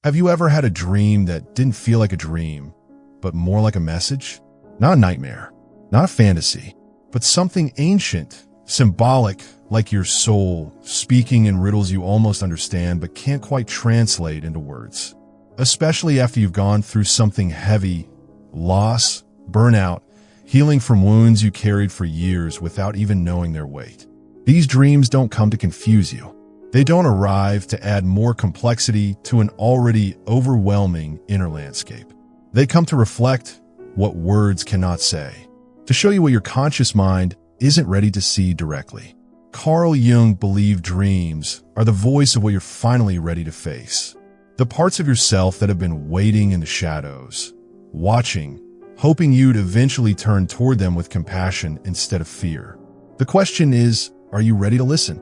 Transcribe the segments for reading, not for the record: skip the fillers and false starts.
Have you ever had a dream that didn't feel like a dream, but more like a message? Not a nightmare, not a fantasy, but something ancient, symbolic, like your soul, speaking in riddles you almost understand but can't quite translate into words. Especially after you've gone through something heavy, loss, burnout, healing from wounds you carried for years without even knowing their weight. These dreams don't come to confuse you. They don't arrive to add more complexity to an already overwhelming inner landscape. They come to reflect what words cannot say, to show you what your conscious mind isn't ready to see directly. Carl Jung believed dreams are the voice of what you're finally ready to face. The parts of yourself that have been waiting in the shadows, watching, hoping you'd eventually turn toward them with compassion instead of fear. The question is, are you ready to listen?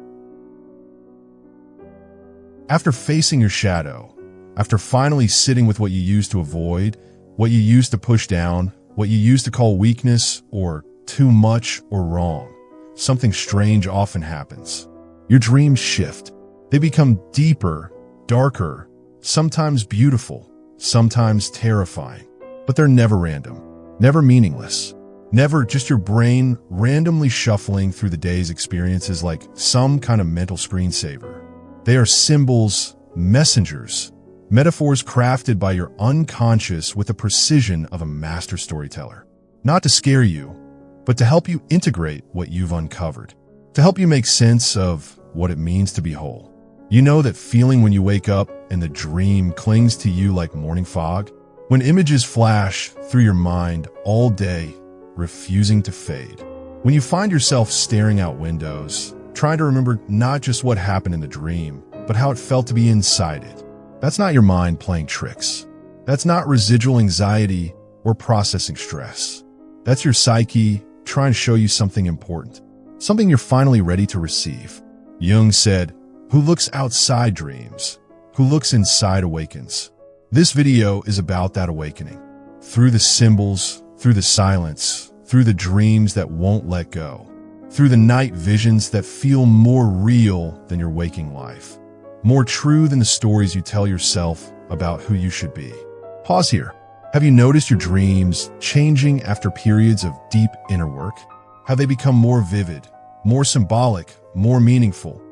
After facing your shadow, after finally sitting with what you used to avoid, what you used to push down, what you used to call weakness or too much or wrong, something strange often happens. Your dreams shift. They become deeper, darker, sometimes beautiful, sometimes terrifying. But they're never random, never meaningless, never just your brain randomly shuffling through the day's experiences like some kind of mental screensaver. They are symbols, messengers, metaphors crafted by your unconscious with the precision of a master storyteller. Not to scare you, but to help you integrate what you've uncovered, to help you make sense of what it means to be whole. You know that feeling when you wake up and the dream clings to you like morning fog? When images flash through your mind all day, refusing to fade. When you find yourself staring out windows, trying to remember not just what happened in the dream, but how it felt to be inside it. That's not your mind playing tricks. That's not residual anxiety or processing stress. That's your psyche trying to show you something important, something you're finally ready to receive. Jung said, "Who looks outside dreams, who looks inside awakens." This video is about that awakening. Through the symbols, through the silence, through the dreams that won't let go, through the night visions that feel more real than your waking life, more true than the stories you tell yourself about who you should be. Pause here. Have you noticed your dreams changing after periods of deep inner work? Have they become more vivid, more symbolic, more meaningful?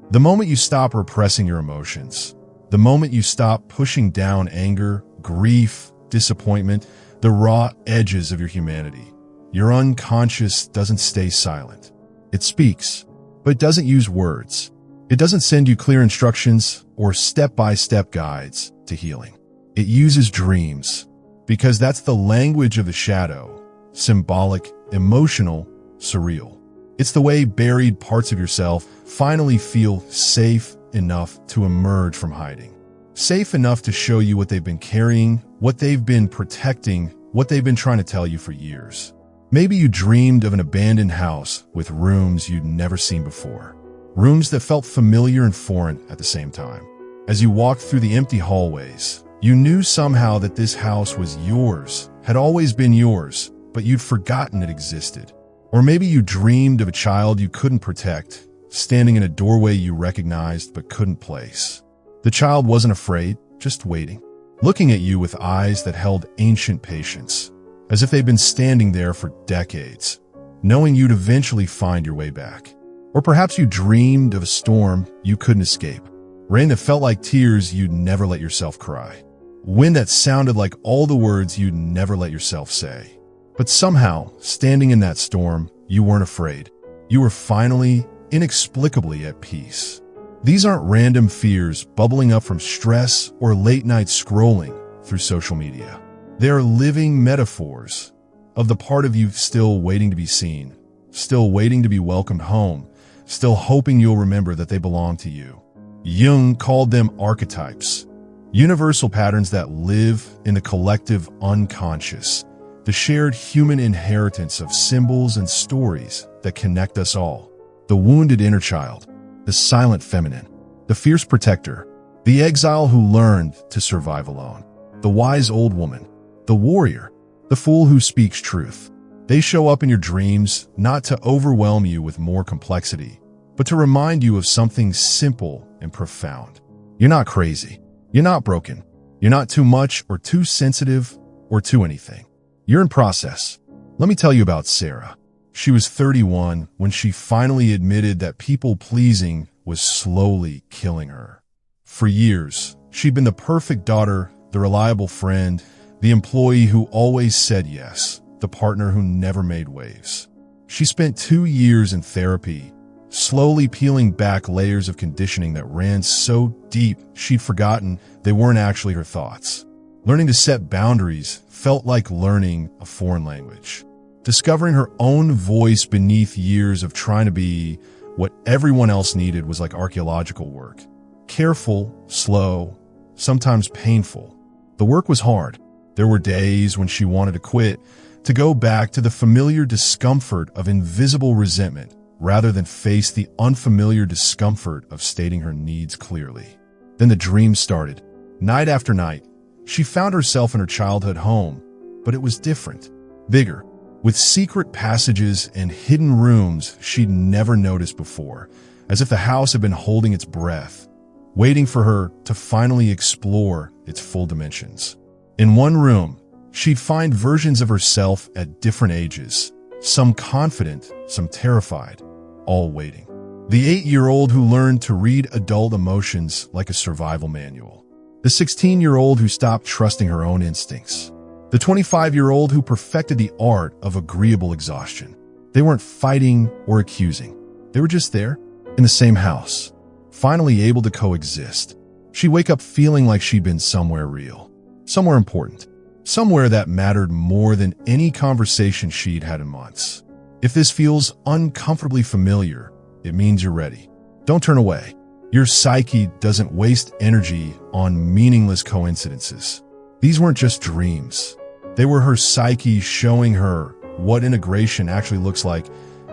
The moment you stop repressing your emotions, the moment you stop pushing down anger, grief, disappointment, the raw edges of your humanity, your unconscious doesn't stay silent. It speaks, but it doesn't use words. It doesn't send you clear instructions or step-by-step guides to healing. It uses dreams, because that's the language of the shadow, symbolic, emotional, surreal. It's the way buried parts of yourself finally feel safe enough to emerge from hiding. Safe enough to show you what they've been carrying, what they've been protecting, what they've been trying to tell you for years. Maybe you dreamed of an abandoned house with rooms you'd never seen before. Rooms that felt familiar and foreign at the same time. As you walked through the empty hallways, you knew somehow that this house was yours, had always been yours, but you'd forgotten it existed. Or maybe you dreamed of a child you couldn't protect, standing in a doorway you recognized but couldn't place. The child wasn't afraid, just waiting, looking at you with eyes that held ancient patience, as if they'd been standing there for decades, knowing you'd eventually find your way back. Or perhaps you dreamed of a storm you couldn't escape, rain that felt like tears you'd never let yourself cry, wind that sounded like all the words you'd never let yourself say. But somehow, standing in that storm, you weren't afraid. You were finally, inexplicably at peace. These aren't random fears bubbling up from stress or late-night scrolling through social media. They are living metaphors of the part of you still waiting to be seen, still waiting to be welcomed home, still hoping you'll remember that they belong to you. Jung called them archetypes, universal patterns that live in the collective unconscious, the shared human inheritance of symbols and stories that connect us all. The wounded inner child, the silent feminine, the fierce protector, the exile who learned to survive alone, the wise old woman, the warrior, the fool who speaks truth. They show up in your dreams not to overwhelm you with more complexity, but to remind you of something simple and profound. You're not crazy. You're not broken. You're not too much or too sensitive or too anything. You're in process. Let me tell you about Sarah. She was 31 when she finally admitted that people-pleasing was slowly killing her. For years, she'd been the perfect daughter, the reliable friend, the employee who always said yes, the partner who never made waves. She spent 2 years in therapy, slowly peeling back layers of conditioning that ran so deep she'd forgotten they weren't actually her thoughts. Learning to set boundaries felt like learning a foreign language. Discovering her own voice beneath years of trying to be what everyone else needed was like archaeological work. Careful, slow, sometimes painful. The work was hard. There were days when she wanted to quit, to go back to the familiar discomfort of invisible resentment rather than face the unfamiliar discomfort of stating her needs clearly. Then the dream started. Night after night, she found herself in her childhood home, but it was different, bigger, with secret passages and hidden rooms she'd never noticed before, as if the house had been holding its breath, waiting for her to finally explore its full dimensions. In one room, she'd find versions of herself at different ages, some confident, some terrified, all waiting. The 8-year-old who learned to read adult emotions like a survival manual. The 16-year-old who stopped trusting her own instincts. The 25-year-old who perfected the art of agreeable exhaustion. They weren't fighting or accusing. They were just there, in the same house, finally able to coexist. She'd wake up feeling like she'd been somewhere real, somewhere important, somewhere that mattered more than any conversation she'd had in months. If this feels uncomfortably familiar, it means you're ready. Don't turn away. Your psyche doesn't waste energy on meaningless coincidences. These weren't just dreams. They were her psyche showing her what integration actually looks like,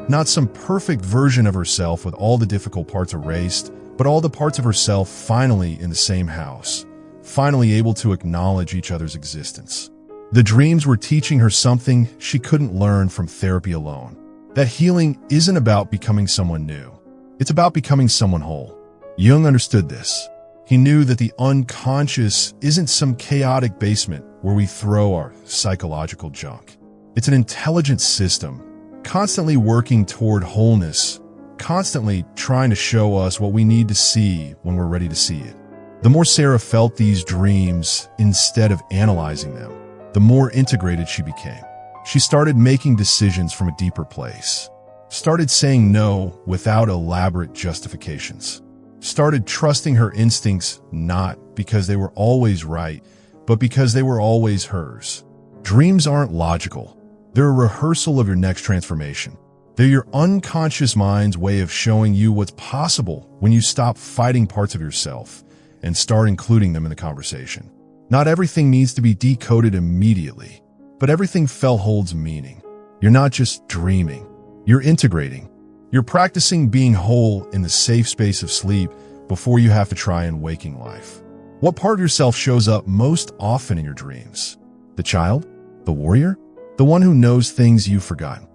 not some perfect version of herself with all the difficult parts erased, but all the parts of herself finally in the same house, finally able to acknowledge each other's existence. The dreams were teaching her something she couldn't learn from therapy alone. That healing isn't about becoming someone new. It's about becoming someone whole. Jung understood this. He knew that the unconscious isn't some chaotic basement where we throw our psychological junk. It's an intelligent system, constantly working toward wholeness, constantly trying to show us what we need to see when we're ready to see it. The more Sarah felt these dreams instead of analyzing them, the more integrated she became. She started making decisions from a deeper place, started saying no without elaborate justifications, started trusting her instincts not because they were always right, but because they were always hers. Dreams aren't logical. They're a rehearsal of your next transformation. They're your unconscious mind's way of showing you what's possible when you stop fighting parts of yourself and start including them in the conversation. Not everything needs to be decoded immediately, but everything holds meaning. You're not just dreaming. You're integrating. You're practicing being whole in the safe space of sleep before you have to try in waking life. What part of yourself shows up most often in your dreams? The child? The warrior? The one who knows things you've forgotten?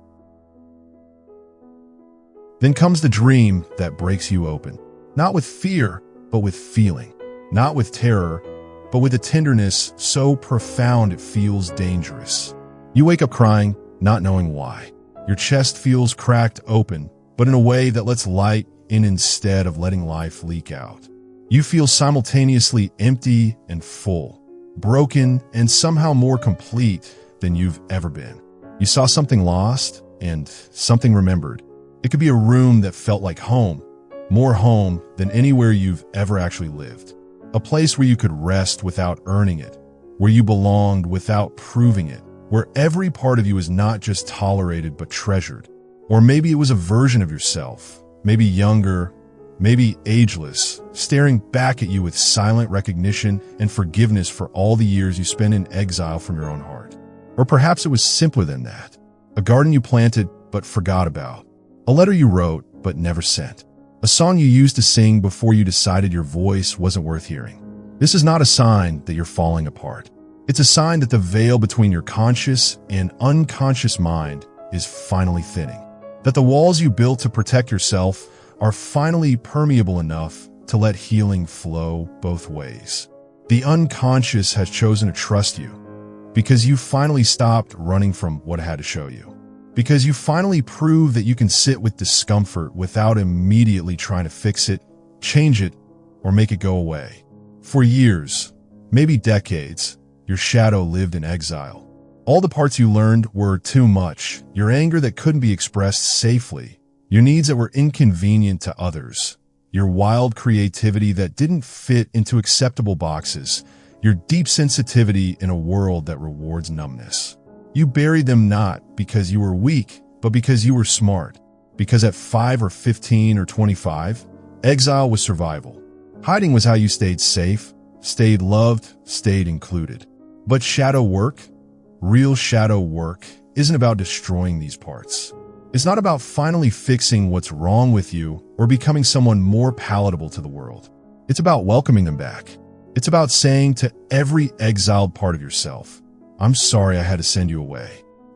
Then comes the dream that breaks you open. Not with fear, but with feeling. Not with terror, but with a tenderness so profound it feels dangerous. You wake up crying, not knowing why. Your chest feels cracked open, but in a way that lets light in instead of letting life leak out. You feel simultaneously empty and full, broken and somehow more complete than you've ever been. You saw something lost and something remembered. It could be a room that felt like home, more home than anywhere you've ever actually lived. A place where you could rest without earning it, where you belonged without proving it, where every part of you is not just tolerated but treasured. Or maybe it was a version of yourself, maybe younger, maybe ageless, staring back at you with silent recognition and forgiveness for all the years you spent in exile from your own heart. Or perhaps it was simpler than that. A garden you planted but forgot about. A letter you wrote but never sent. A song you used to sing before you decided your voice wasn't worth hearing. This is not a sign that you're falling apart. It's a sign that the veil between your conscious and unconscious mind is finally thinning. That the walls you built to protect yourself are finally permeable enough to let healing flow both ways. The unconscious has chosen to trust you because you finally stopped running from what it had to show you. Because you finally proved that you can sit with discomfort without immediately trying to fix it, change it, or make it go away. For years, maybe decades, your shadow lived in exile. All the parts you learned were too much, your anger that couldn't be expressed safely, your needs that were inconvenient to others, your wild creativity that didn't fit into acceptable boxes, your deep sensitivity in a world that rewards numbness. You buried them not because you were weak, but because you were smart. Because at 5 or 15 or 25, exile was survival. Hiding was how you stayed safe, stayed loved, stayed included. But shadow work, real shadow work, isn't about destroying these parts. It's not about finally fixing what's wrong with you or becoming someone more palatable to the world. It's about welcoming them back. It's about saying to every exiled part of yourself, I'm sorry I had to send you away.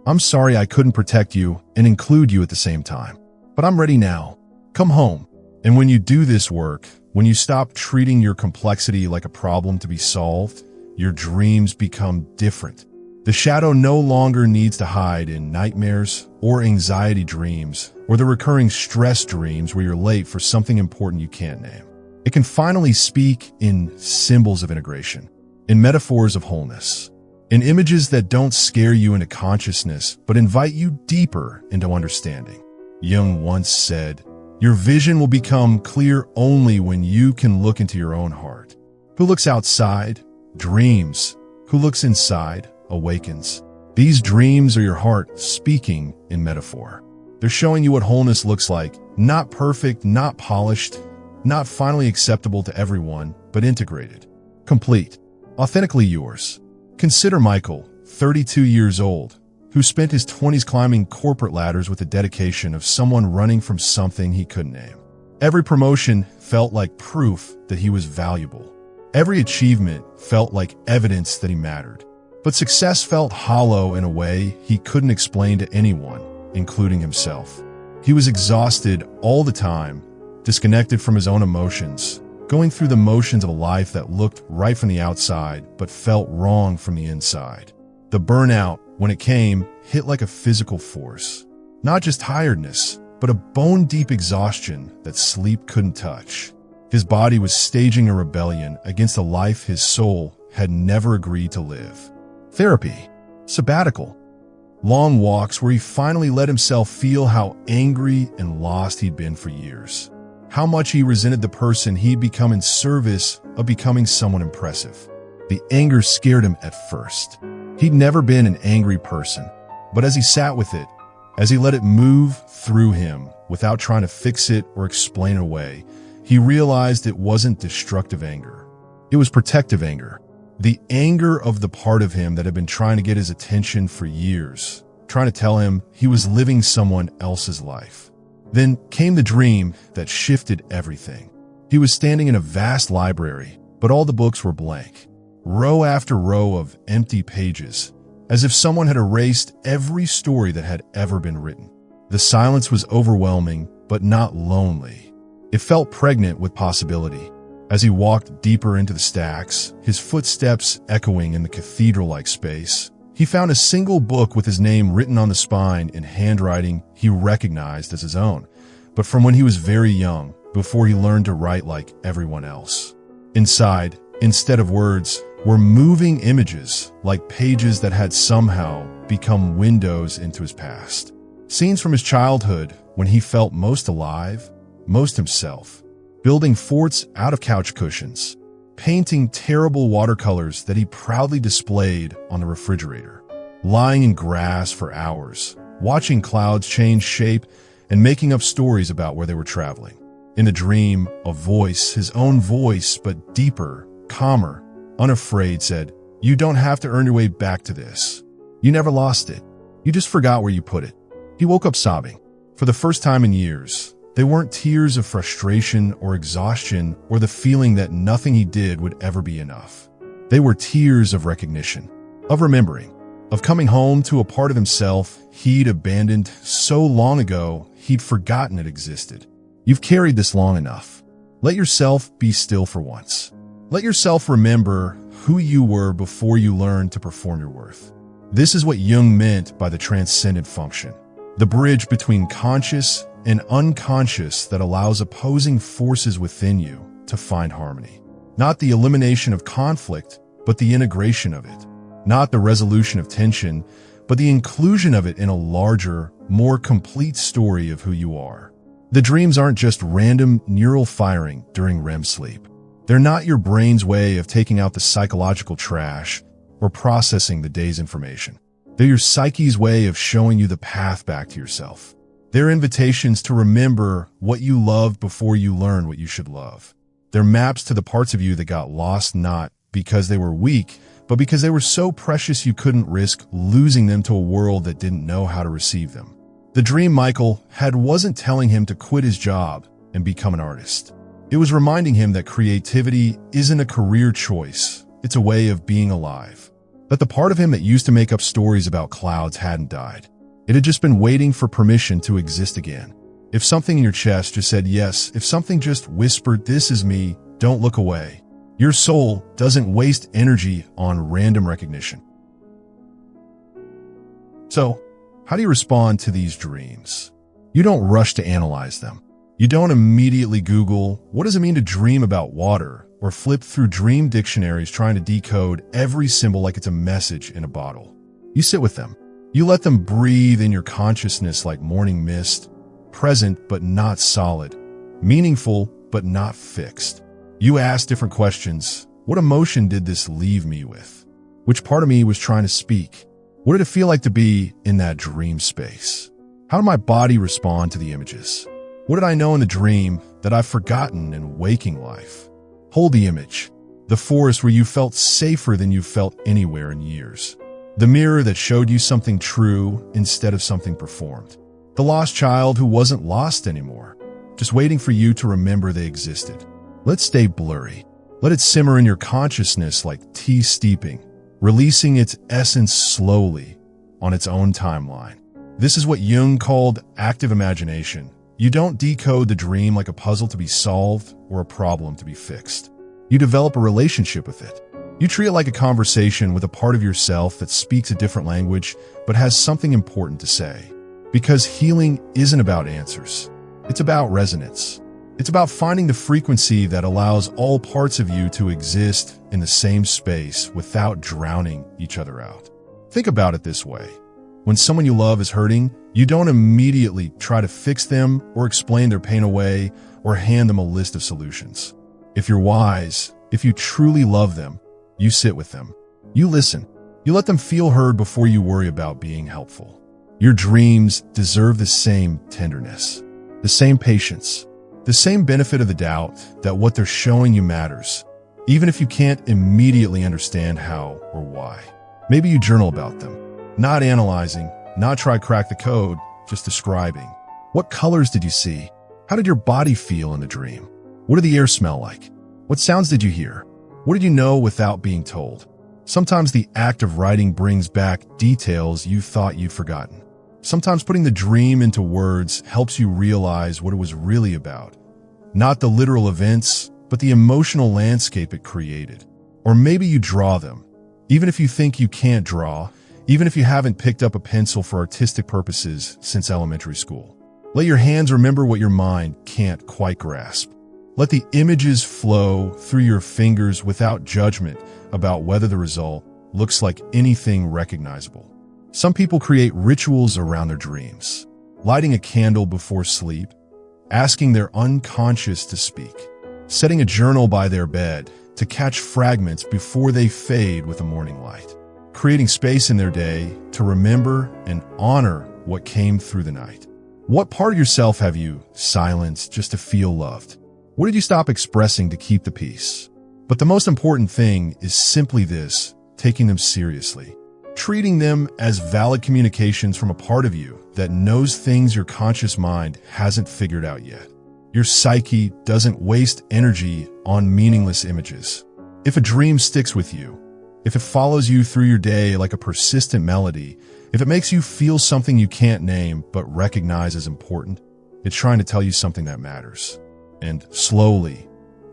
I'm sorry I couldn't protect you and include you at the same time. But I'm ready now. Come home. And when you do this work, when you stop treating your complexity like a problem to be solved, your dreams become different. The shadow no longer needs to hide in nightmares or anxiety dreams or the recurring stress dreams where you're late for something important you can't name. It can finally speak in symbols of integration, in metaphors of wholeness, in images that don't scare you into consciousness but invite you deeper into understanding. Jung once said, your vision will become clear only when you can look into your own heart. Who looks outside, dreams. Who looks inside, awakens. These dreams are your heart speaking in metaphor. They're showing you what wholeness looks like. Not perfect, not polished, not finally acceptable to everyone, but integrated, complete, authentically yours. Consider Michael, 32 years old, who spent his 20s climbing corporate ladders with the dedication of someone running from something he couldn't name. Every promotion felt like proof that he was valuable. Every achievement felt like evidence that he mattered. But success felt hollow in a way he couldn't explain to anyone, including himself. He was exhausted all the time, disconnected from his own emotions, going through the motions of a life that looked right from the outside but felt wrong from the inside. The burnout, when it came, hit like a physical force. Not just tiredness, but a bone-deep exhaustion that sleep couldn't touch. His body was staging a rebellion against a life his soul had never agreed to live. Therapy, sabbatical, long walks where he finally let himself feel how angry and lost he'd been for years. How much he resented the person he'd become in service of becoming someone impressive. The anger scared him at first. He'd never been an angry person, but as he sat with it, as he let it move through him without trying to fix it or explain it away, he realized it wasn't destructive anger. It was protective anger. The anger of the part of him that had been trying to get his attention for years, trying to tell him he was living someone else's life. Then came the dream that shifted everything. He was standing in a vast library, but all the books were blank. Row after row of empty pages, as if someone had erased every story that had ever been written. The silence was overwhelming, but not lonely. It felt pregnant with possibility. As he walked deeper into the stacks, his footsteps echoing in the cathedral-like space, he found a single book with his name written on the spine in handwriting he recognized as his own, but from when he was very young, before he learned to write like everyone else. Inside, instead of words, were moving images, like pages that had somehow become windows into his past. Scenes from his childhood when he felt most alive, most himself. Building forts out of couch cushions, painting terrible watercolors that he proudly displayed on the refrigerator, lying in grass for hours, watching clouds change shape and making up stories about where they were traveling. In the dream, a voice, his own voice, but deeper, calmer, unafraid, said, "You don't have to earn your way back to this. You never lost it. You just forgot where you put it." He woke up sobbing. For the first time in years, they weren't tears of frustration or exhaustion or the feeling that nothing he did would ever be enough. They were tears of recognition, of remembering, of coming home to a part of himself he'd abandoned so long ago he'd forgotten it existed. "You've carried this long enough. Let yourself be still for once. Let yourself remember who you were before you learned to perform your worth. This is what Jung meant by the transcendent function, the bridge between conscious and unconscious that allows opposing forces within you to find harmony. Not the elimination of conflict, but the integration of it. Not the resolution of tension, but the inclusion of it in a larger, more complete story of who you are. The dreams aren't just random neural firing during REM sleep. They're not your brain's way of taking out the psychological trash or processing the day's information. They're your psyche's way of showing you the path back to yourself. They're invitations to remember what you loved before you learned what you should love. They're maps to the parts of you that got lost not because they were weak, but because they were so precious you couldn't risk losing them to a world that didn't know how to receive them. The dream Michael had wasn't telling him to quit his job and become an artist. It was reminding him that creativity isn't a career choice, it's a way of being alive. That the part of him that used to make up stories about clouds hadn't died. It had just been waiting for permission to exist again. If something in your chest just said yes, if something just whispered, "This is me, don't look away," your soul doesn't waste energy on random recognition. So, how do you respond to these dreams? You don't rush to analyze them. You don't immediately Google, "What does it mean to dream about water?" or flip through dream dictionaries trying to decode every symbol like it's a message in a bottle. You sit with them. You let them breathe in your consciousness like morning mist, present but not solid, meaningful but not fixed. You ask different questions. What emotion did this leave me with? Which part of me was trying to speak? What did it feel like to be in that dream space? How did my body respond to the images? What did I know in the dream that I've forgotten in waking life? Hold the image. The forest where you felt safer than you felt anywhere in years. The mirror that showed you something true instead of something performed. The lost child who wasn't lost anymore, just waiting for you to remember they existed. Let it stay blurry. Let it simmer in your consciousness like tea steeping, releasing its essence slowly on its own timeline. This is what Jung called active imagination. You don't decode the dream like a puzzle to be solved or a problem to be fixed. You develop a relationship with it. You treat it like a conversation with a part of yourself that speaks a different language but has something important to say. Because healing isn't about answers. It's about resonance. It's about finding the frequency that allows all parts of you to exist in the same space without drowning each other out. Think about it this way. When someone you love is hurting, you don't immediately try to fix them or explain their pain away or hand them a list of solutions. If you're wise, if you truly love them, you sit with them. You listen. You let them feel heard before you worry about being helpful. Your dreams deserve the same tenderness, the same patience, the same benefit of the doubt that what they're showing you matters, even if you can't immediately understand how or why. Maybe you journal about them, not analyzing, not try to crack the code, just describing. What colors did you see? How did your body feel in the dream? What did the air smell like? What sounds did you hear? What did you know without being told? Sometimes the act of writing brings back details you thought you'd forgotten. Sometimes putting the dream into words helps you realize what it was really about. Not the literal events, but the emotional landscape it created. Or maybe you draw them. Even if you think you can't draw, even if you haven't picked up a pencil for artistic purposes since elementary school. Let your hands remember what your mind can't quite grasp. Let the images flow through your fingers without judgment about whether the result looks like anything recognizable. Some people create rituals around their dreams, lighting a candle before sleep, asking their unconscious to speak, setting a journal by their bed to catch fragments before they fade with the morning light, creating space in their day to remember and honor what came through the night. What part of yourself have you silenced just to feel loved? What did you stop expressing to keep the peace? But the most important thing is simply this, taking them seriously. Treating them as valid communications from a part of you that knows things your conscious mind hasn't figured out yet. Your psyche doesn't waste energy on meaningless images. If a dream sticks with you, if it follows you through your day like a persistent melody, if it makes you feel something you can't name but recognize as important, it's trying to tell you something that matters. And slowly,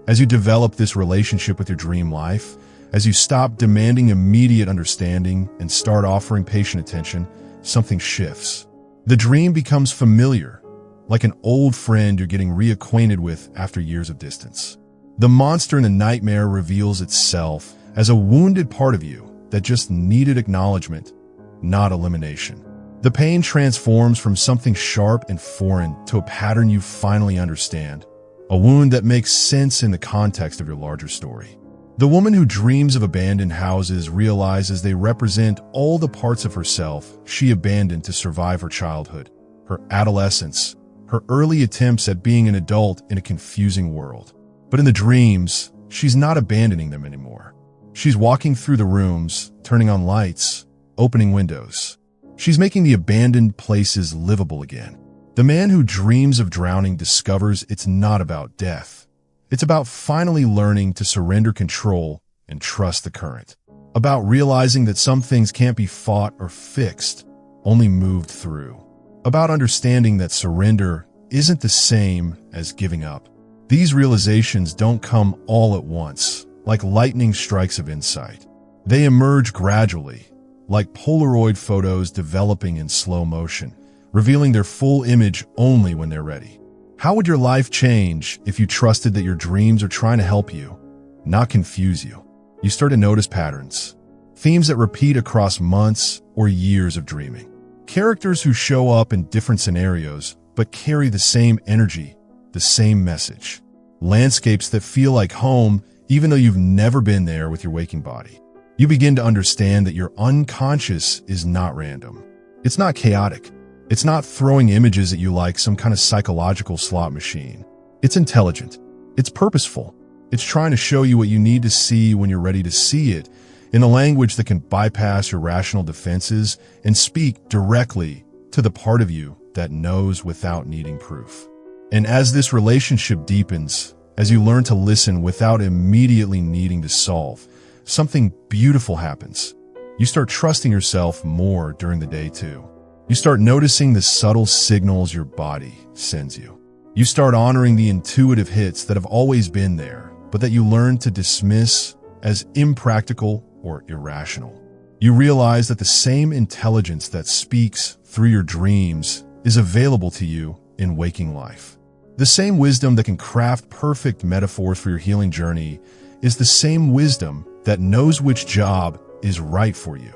As you develop this relationship with your dream life, as you stop demanding immediate understanding and start offering patient attention, something shifts. The dream becomes familiar, like an old friend you're getting reacquainted with after years of distance. The monster in the nightmare reveals itself as a wounded part of you that just needed acknowledgement, not elimination. The pain transforms from something sharp and foreign to a pattern you finally understand, a wound that makes sense in the context of your larger story. The woman who dreams of abandoned houses realizes they represent all the parts of herself she abandoned to survive her childhood, her adolescence, her early attempts at being an adult in a confusing world. But in the dreams, she's not abandoning them anymore. She's walking through the rooms, turning on lights, opening windows. She's making the abandoned places livable again. The man who dreams of drowning discovers it's not about death. It's about finally learning to surrender control and trust the current. About realizing that some things can't be fought or fixed, only moved through. About understanding that surrender isn't the same as giving up. These realizations don't come all at once, like lightning strikes of insight. They emerge gradually, like Polaroid photos developing in slow motion, revealing their full image only when they're ready. How would your life change if you trusted that your dreams are trying to help you, not confuse you? You start to notice patterns, themes that repeat across months or years of dreaming. Characters who show up in different scenarios but carry the same energy, the same message. Landscapes that feel like home even though you've never been there with your waking body. You begin to understand that your unconscious is not random. It's not chaotic. It's not throwing images at you like some kind of psychological slot machine. It's intelligent. It's purposeful. It's trying to show you what you need to see when you're ready to see it, in a language that can bypass your rational defenses and speak directly to the part of you that knows without needing proof. And as this relationship deepens, as you learn to listen without immediately needing to solve, something beautiful happens. You start trusting yourself more during the day too. You start noticing the subtle signals your body sends you. You start honoring the intuitive hits that have always been there, but that you learn to dismiss as impractical or irrational. You realize that the same intelligence that speaks through your dreams is available to you in waking life. The same wisdom that can craft perfect metaphors for your healing journey is the same wisdom that knows which job is right for you,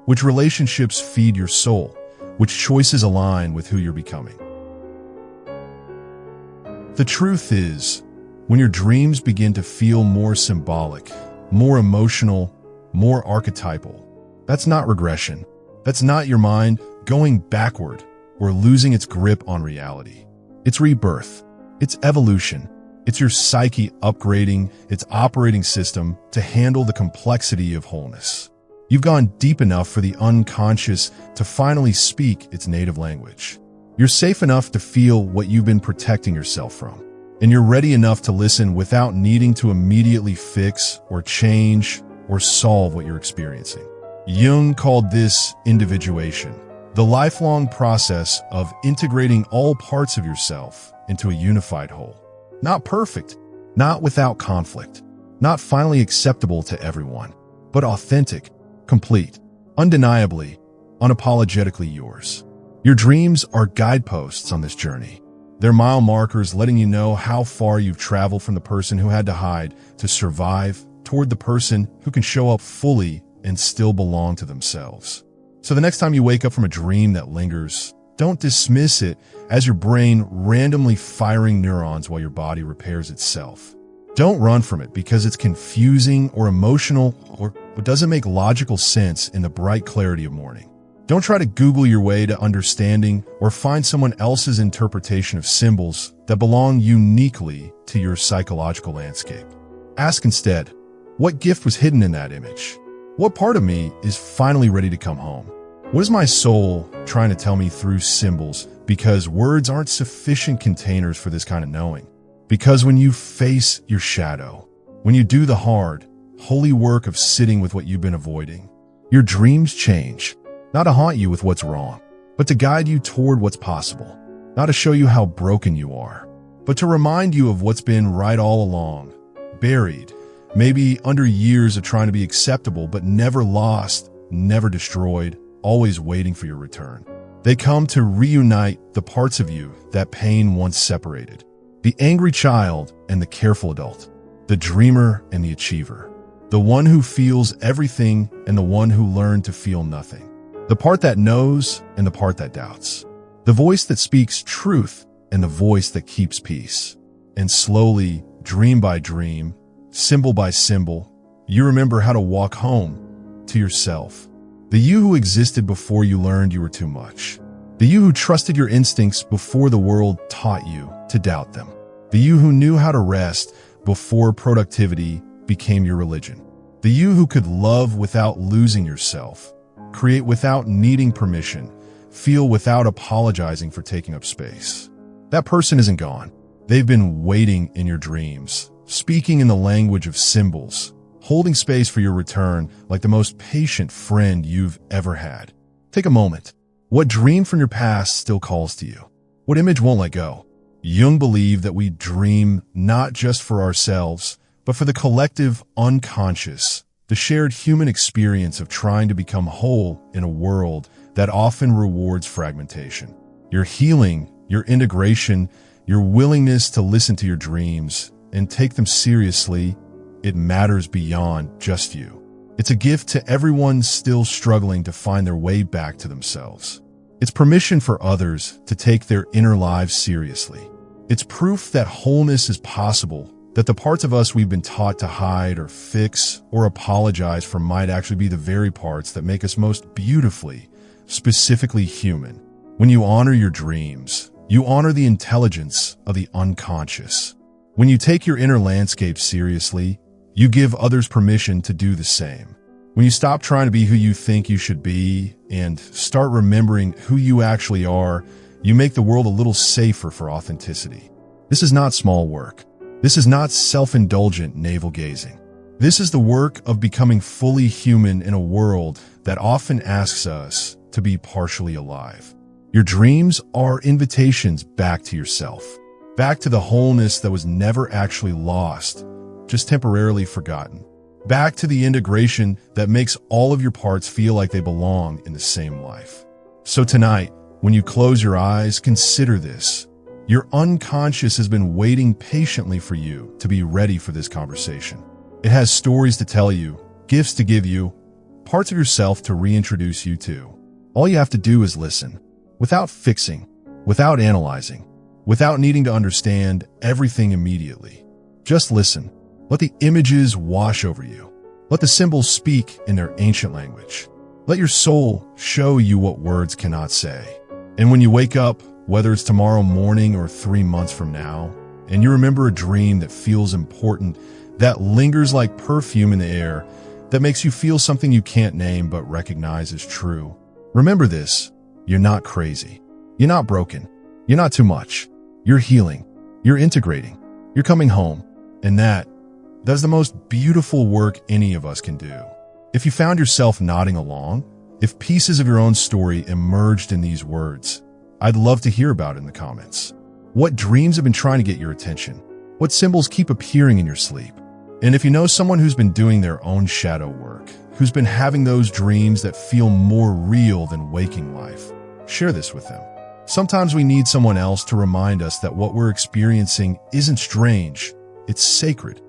which relationships feed your soul, which choices align with who you're becoming. The truth is, when your dreams begin to feel more symbolic, more emotional, more archetypal, that's not regression. That's not your mind going backward or losing its grip on reality. It's rebirth. It's evolution. It's your psyche upgrading its operating system to handle the complexity of wholeness. You've gone deep enough for the unconscious to finally speak its native language. You're safe enough to feel what you've been protecting yourself from. And you're ready enough to listen without needing to immediately fix or change or solve what you're experiencing. Jung called this individuation, the lifelong process of integrating all parts of yourself into a unified whole. Not perfect, not without conflict, not finally acceptable to everyone, but authentic, complete, undeniably, unapologetically yours. Your dreams are guideposts on this journey. They're mile markers letting you know how far you've traveled from the person who had to hide to survive toward the person who can show up fully and still belong to themselves. So the next time you wake up from a dream that lingers, don't dismiss it as your brain randomly firing neurons while your body repairs itself. Don't run from it because it's confusing or emotional or doesn't make logical sense in the bright clarity of morning. Don't try to Google your way to understanding or find someone else's interpretation of symbols that belong uniquely to your psychological landscape. Ask instead, what gift was hidden in that image? What part of me is finally ready to come home? What is my soul trying to tell me through symbols? Because words aren't sufficient containers for this kind of knowing. Because when you face your shadow, when you do the hard, holy work of sitting with what you've been avoiding, your dreams change. Not to haunt you with what's wrong, but to guide you toward what's possible. Not to show you how broken you are, but to remind you of what's been right all along. buried, maybe under years of trying to be acceptable, but never lost, never destroyed, always waiting for your return. They come to reunite the parts of you that pain once separated. The angry child and the careful adult, the dreamer and the achiever, the one who feels everything and the one who learned to feel nothing, the part that knows and the part that doubts, the voice that speaks truth and the voice that keeps peace. And slowly, dream by dream, symbol by symbol, you remember how to walk home to yourself. The you who existed before you learned you were too much. The you who trusted your instincts before the world taught you to doubt them. The you who knew how to rest before productivity became your religion. The you who could love without losing yourself, create without needing permission, feel without apologizing for taking up space. That person isn't gone. They've been waiting in your dreams, speaking in the language of symbols, holding space for your return like the most patient friend you've ever had. Take a moment. What dream from your past still calls to you? What image won't let go? Jung believed that we dream not just for ourselves, but for the collective unconscious, the shared human experience of trying to become whole in a world that often rewards fragmentation. Your healing, your integration, your willingness to listen to your dreams and take them seriously, it matters beyond just you. It's a gift to everyone still struggling to find their way back to themselves. It's permission for others to take their inner lives seriously. It's proof that wholeness is possible, that the parts of us we've been taught to hide or fix or apologize for might actually be the very parts that make us most beautifully, specifically human. When you honor your dreams, you honor the intelligence of the unconscious. When you take your inner landscape seriously, you give others permission to do the same. When you stop trying to be who you think you should be and start remembering who you actually are, you make the world a little safer for authenticity. This is not small work. This is not self-indulgent navel-gazing. This is the work of becoming fully human in a world that often asks us to be partially alive. Your dreams are invitations back to yourself, back to the wholeness that was never actually lost, just temporarily forgotten, back to the integration that makes all of your parts feel like they belong in the same life. So tonight, when you close your eyes, consider this. Your unconscious has been waiting patiently for you to be ready for this conversation. It has stories to tell you, gifts to give you, parts of yourself to reintroduce you to. All you have to do is listen. Without fixing, without analyzing, without needing to understand everything immediately. Just listen. Let the images wash over you. Let the symbols speak in their ancient language. Let your soul show you what words cannot say. And when you wake up, whether it's tomorrow morning or 3 months from now, and you remember a dream that feels important, that lingers like perfume in the air, that makes you feel something you can't name but recognize as true, remember this. You're not crazy. You're not broken. You're not too much. You're healing. You're integrating. You're coming home. And that's the most beautiful work any of us can do. If you found yourself nodding along, if pieces of your own story emerged in these words, I'd love to hear about it in the comments. What dreams have been trying to get your attention? What symbols keep appearing in your sleep? And if you know someone who's been doing their own shadow work, who's been having those dreams that feel more real than waking life, share this with them. Sometimes we need someone else to remind us that what we're experiencing isn't strange, it's sacred.